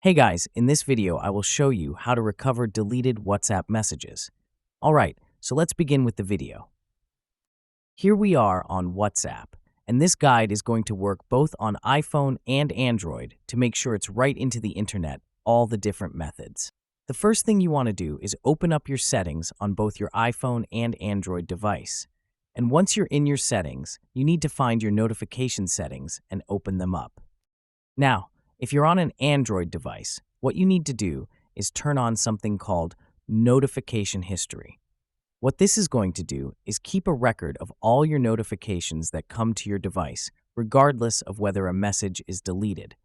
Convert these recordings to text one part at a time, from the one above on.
Hey guys, in this video I will show you how to recover deleted WhatsApp messages. Alright, so let's begin with the video. Here we are on WhatsApp, and this guide is going to work both on iPhone and Android to make sure it's right into the internet, all the different methods. The first thing you want to do is open up your settings on both your iPhone and Android device. And once you're in your settings, you need to find your notification settings and open them up. Now, if you're on an Android device, what you need to do is turn on something called Notification History. What this is going to do is keep a record of all your notifications that come to your device, regardless of whether a message is deleted.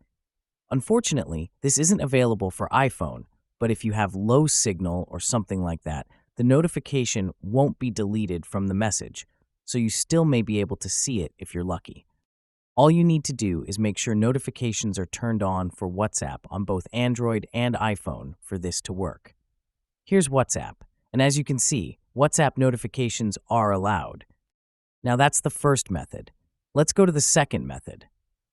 Unfortunately, this isn't available for iPhone, but if you have low signal or something like that, the notification won't be deleted from the message, so you still may be able to see it if you're lucky. All you need to do is make sure notifications are turned on for WhatsApp on both Android and iPhone for this to work. Here's WhatsApp, and as you can see, WhatsApp notifications are allowed. Now that's the first method. Let's go to the second method.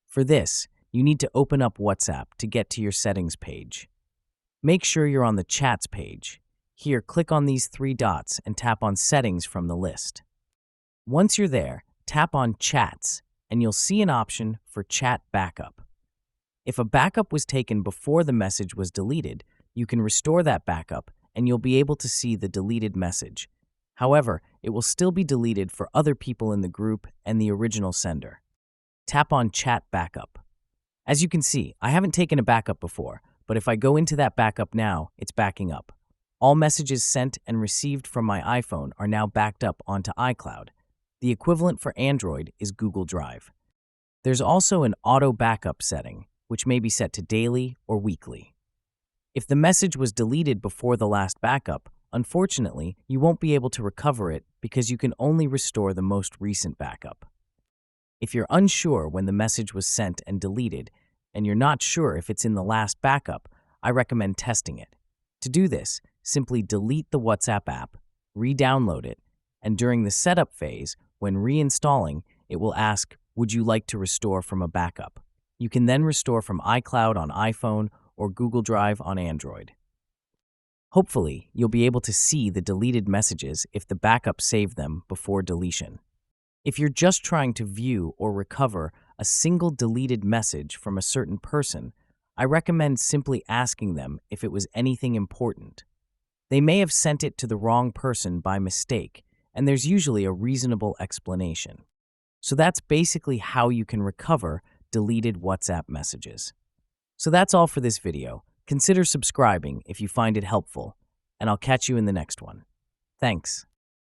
For this, you need to open up WhatsApp to get to your settings page. Make sure you're on the Chats page. Here, click on these three dots and tap on Settings from the list. Once you're there, tap on Chats, and you'll see an option for Chat Backup. If a backup was taken before the message was deleted, you can restore that backup and you'll be able to see the deleted message. However, it will still be deleted for other people in the group and the original sender. Tap on Chat Backup. As you can see, I haven't taken a backup before, but if I go into that backup now, it's backing up. All messages sent and received from my iPhone are now backed up onto iCloud. The equivalent for Android is Google Drive. There's also an auto backup setting, which may be set to daily or weekly. If the message was deleted before the last backup, unfortunately, you won't be able to recover it because you can only restore the most recent backup. If you're unsure when the message was sent and deleted, and you're not sure if it's in the last backup, I recommend testing it. To do this, simply delete the WhatsApp app, re-download it, and during the setup phase, when reinstalling, it will ask, would you like to restore from a backup? You can then restore from iCloud on iPhone or Google Drive on Android. Hopefully, you'll be able to see the deleted messages if the backup saved them before deletion. If you're just trying to view or recover a single deleted message from a certain person, I recommend simply asking them if it was anything important. They may have sent it to the wrong person by mistake, and there's usually a reasonable explanation. So that's basically how you can recover deleted WhatsApp messages. So that's all for this video. Consider subscribing if you find it helpful, and I'll catch you in the next one. Thanks.